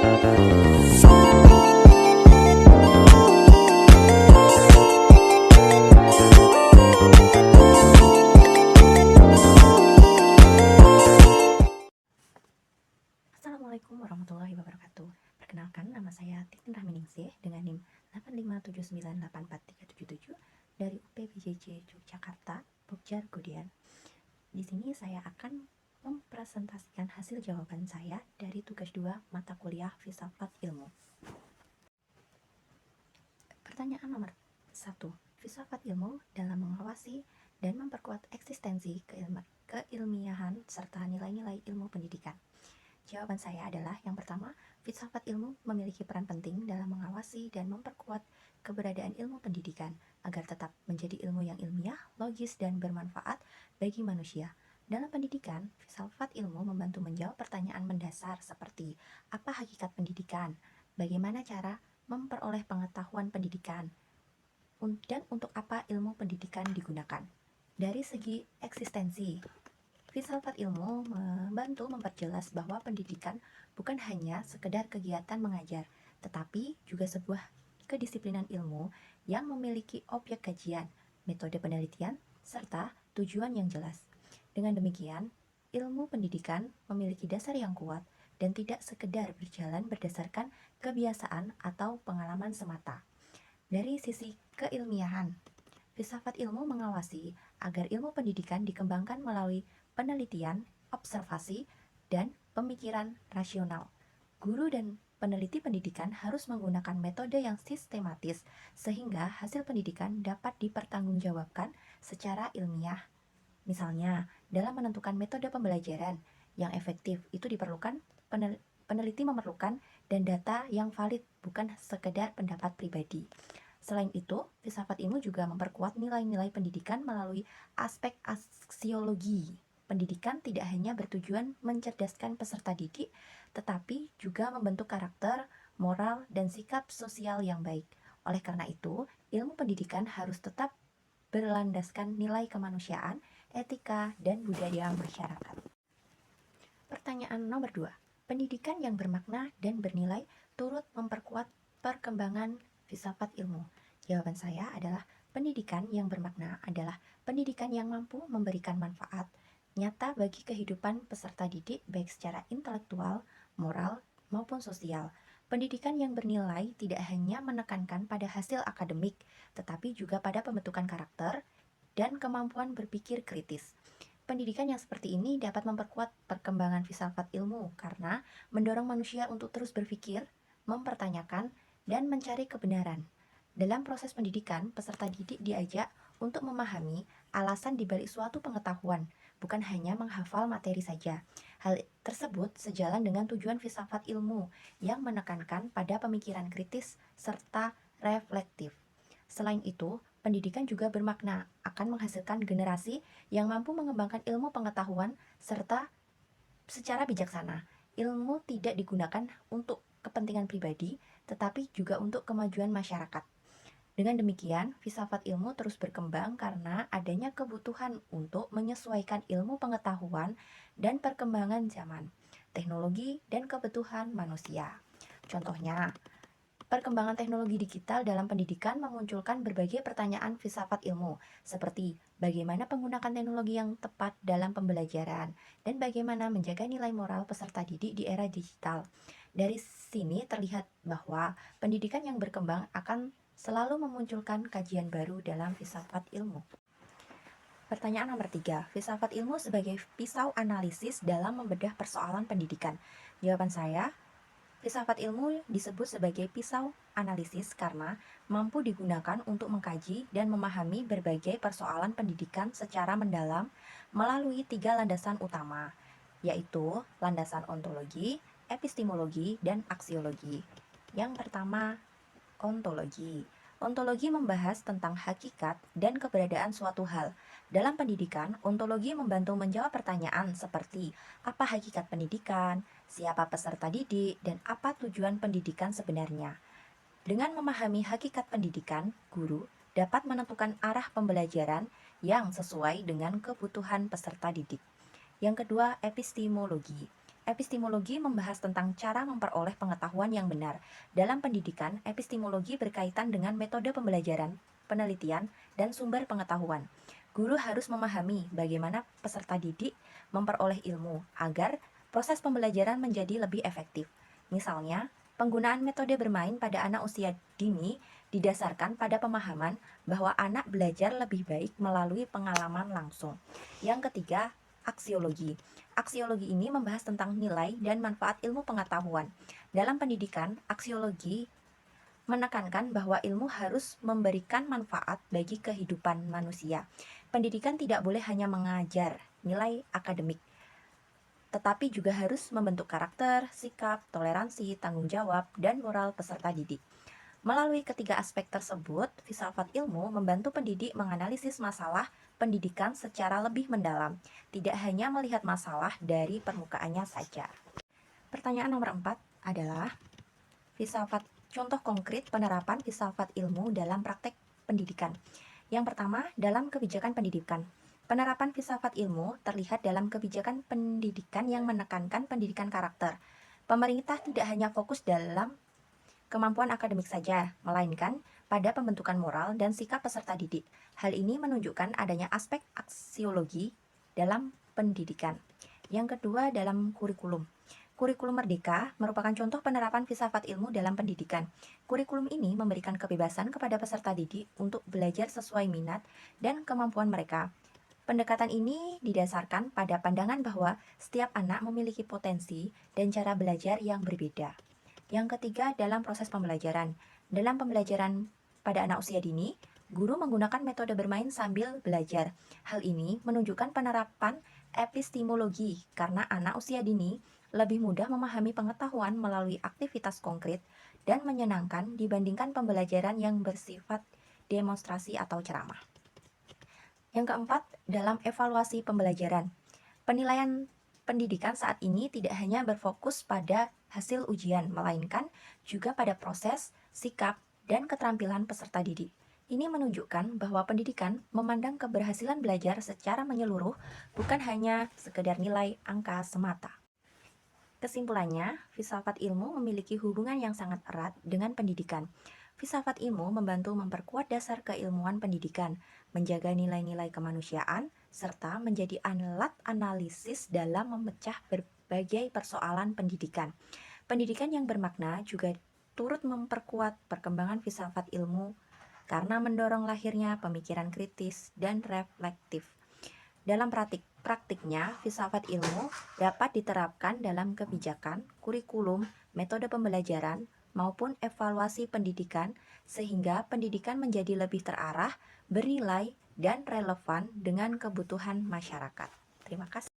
Assalamualaikum warahmatullahi wabarakatuh. Perkenalkan, nama saya Titin Rahminingsih dengan NIM 857984377 dari UPBJJ Yogyakarta, Bogjar Gudian. Di sini saya akan mempresentasikan hasil jawaban saya dari tugas 2 mata kuliah Filsafat Ilmu. Pertanyaan nomor 1. Filsafat ilmu dalam mengawasi dan memperkuat eksistensi keilmiahan serta nilai-nilai ilmu pendidikan. Jawaban saya adalah yang pertama, filsafat ilmu memiliki peran penting dalam mengawasi dan memperkuat keberadaan ilmu pendidikan agar tetap menjadi ilmu yang ilmiah, logis, dan bermanfaat bagi manusia. Dalam pendidikan, filsafat ilmu membantu menjawab pertanyaan mendasar seperti apa hakikat pendidikan, bagaimana cara memperoleh pengetahuan pendidikan, dan untuk apa ilmu pendidikan digunakan. Dari segi eksistensi, filsafat ilmu membantu memperjelas bahwa pendidikan bukan hanya sekedar kegiatan mengajar, tetapi juga sebuah kedisiplinan ilmu yang memiliki objek kajian, metode penelitian, serta tujuan yang jelas. Dengan demikian, ilmu pendidikan memiliki dasar yang kuat dan tidak sekedar berjalan berdasarkan kebiasaan atau pengalaman semata. Dari sisi keilmiahan, filsafat ilmu mengawasi agar ilmu pendidikan dikembangkan melalui penelitian, observasi, dan pemikiran rasional. Guru dan peneliti pendidikan harus menggunakan metode yang sistematis sehingga hasil pendidikan dapat dipertanggungjawabkan secara ilmiah. Misalnya, dalam menentukan metode pembelajaran yang efektif itu diperlukan peneliti memerlukan dan data yang valid, bukan sekedar pendapat pribadi. Selain itu, filsafat ilmu juga memperkuat nilai-nilai pendidikan melalui aspek aksiologi. Pendidikan tidak hanya bertujuan mencerdaskan peserta didik, tetapi juga membentuk karakter, moral, dan sikap sosial yang baik. Oleh karena itu, ilmu pendidikan harus tetap berlandaskan nilai kemanusiaan, etika, dan budaya masyarakat. Pertanyaan nomor 2. Pendidikan yang bermakna dan bernilai turut memperkuat perkembangan filsafat ilmu. Jawaban saya adalah pendidikan yang bermakna adalah pendidikan yang mampu memberikan manfaat nyata bagi kehidupan peserta didik baik secara intelektual, moral, maupun sosial. Pendidikan yang bernilai tidak hanya menekankan pada hasil akademik, tetapi juga pada pembentukan karakter dan kemampuan berpikir kritis. Pendidikan yang seperti ini dapat memperkuat perkembangan filsafat ilmu karena mendorong manusia untuk terus berpikir, mempertanyakan, dan mencari kebenaran. Dalam proses pendidikan, peserta didik diajak untuk memahami alasan dibalik suatu pengetahuan, bukan hanya menghafal materi saja. Hal tersebut sejalan dengan tujuan filsafat ilmu yang menekankan pada pemikiran kritis serta reflektif. Selain itu, pendidikan juga bermakna akan menghasilkan generasi yang mampu mengembangkan ilmu pengetahuan serta secara bijaksana. Ilmu tidak digunakan untuk kepentingan pribadi, tetapi juga untuk kemajuan masyarakat. Dengan demikian, filsafat ilmu terus berkembang karena adanya kebutuhan untuk menyesuaikan ilmu pengetahuan dan perkembangan zaman, teknologi, dan kebutuhan manusia. Contohnya, perkembangan teknologi digital dalam pendidikan memunculkan berbagai pertanyaan filsafat ilmu, seperti bagaimana menggunakan teknologi yang tepat dalam pembelajaran, dan bagaimana menjaga nilai moral peserta didik di era digital. Dari sini terlihat bahwa pendidikan yang berkembang akan selalu memunculkan kajian baru dalam filsafat ilmu. Pertanyaan nomor 3. Filsafat ilmu sebagai pisau analisis dalam membedah persoalan pendidikan. Jawaban saya, filsafat ilmu disebut sebagai pisau analisis karena mampu digunakan untuk mengkaji dan memahami berbagai persoalan pendidikan secara mendalam melalui 3 landasan utama, yaitu landasan ontologi, epistemologi, dan aksiologi. Yang pertama, ontologi. Ontologi membahas tentang hakikat dan keberadaan suatu hal. Dalam pendidikan, ontologi membantu menjawab pertanyaan seperti apa hakikat pendidikan, siapa peserta didik, dan apa tujuan pendidikan sebenarnya. Dengan memahami hakikat pendidikan, guru dapat menentukan arah pembelajaran yang sesuai dengan kebutuhan peserta didik. Yang kedua, epistemologi. Epistemologi membahas tentang cara memperoleh pengetahuan yang benar. Dalam pendidikan, epistemologi berkaitan dengan metode pembelajaran, penelitian, dan sumber pengetahuan. Guru harus memahami bagaimana peserta didik memperoleh ilmu agar proses pembelajaran menjadi lebih efektif. Misalnya, penggunaan metode bermain pada anak usia dini didasarkan pada pemahaman bahwa anak belajar lebih baik melalui pengalaman langsung. Yang ketiga, aksiologi. Aksiologi ini membahas tentang nilai dan manfaat ilmu pengetahuan. Dalam pendidikan, aksiologi menekankan bahwa ilmu harus memberikan manfaat bagi kehidupan manusia. Pendidikan tidak boleh hanya mengajar nilai akademik, tetapi juga harus membentuk karakter, sikap, toleransi, tanggung jawab, dan moral peserta didik. Melalui ketiga aspek tersebut, filsafat ilmu membantu pendidik menganalisis masalah pendidikan secara lebih mendalam, tidak hanya melihat masalah dari permukaannya saja. Pertanyaan nomor 4 adalah filsafat contoh konkret penerapan filsafat ilmu dalam praktek pendidikan. Yang pertama, dalam kebijakan pendidikan. Penerapan filsafat ilmu terlihat dalam kebijakan pendidikan yang menekankan pendidikan karakter. Pemerintah tidak hanya fokus dalam kemampuan akademik saja, melainkan pada pembentukan moral dan sikap peserta didik. Hal ini menunjukkan adanya aspek aksiologi dalam pendidikan. Yang kedua, dalam kurikulum. Kurikulum Merdeka merupakan contoh penerapan filsafat ilmu dalam pendidikan. Kurikulum ini memberikan kebebasan kepada peserta didik untuk belajar sesuai minat dan kemampuan mereka. Pendekatan ini didasarkan pada pandangan bahwa setiap anak memiliki potensi dan cara belajar yang berbeda. Yang ketiga, dalam proses pembelajaran. Dalam pembelajaran pada anak usia dini, guru menggunakan metode bermain sambil belajar. Hal ini menunjukkan penerapan epistemologi karena anak usia dini lebih mudah memahami pengetahuan melalui aktivitas konkret dan menyenangkan dibandingkan pembelajaran yang bersifat demonstrasi atau ceramah. Yang keempat, dalam evaluasi pembelajaran. Penilaian pendidikan saat ini tidak hanya berfokus pada hasil ujian, melainkan juga pada proses, sikap, dan keterampilan peserta didik. Ini menunjukkan bahwa pendidikan memandang keberhasilan belajar secara menyeluruh, bukan hanya sekedar nilai angka semata. Kesimpulannya, filsafat ilmu memiliki hubungan yang sangat erat dengan pendidikan. Filsafat ilmu membantu memperkuat dasar keilmuan pendidikan, menjaga nilai-nilai kemanusiaan, serta menjadi alat analisis dalam memecah berbagai persoalan pendidikan. Pendidikan yang bermakna juga turut memperkuat perkembangan filsafat ilmu karena mendorong lahirnya pemikiran kritis dan reflektif. Dalam praktiknya, filsafat ilmu dapat diterapkan dalam kebijakan, kurikulum, metode pembelajaran, maupun evaluasi pendidikan, sehingga pendidikan menjadi lebih terarah, bernilai, dan relevan dengan kebutuhan masyarakat. Terima kasih.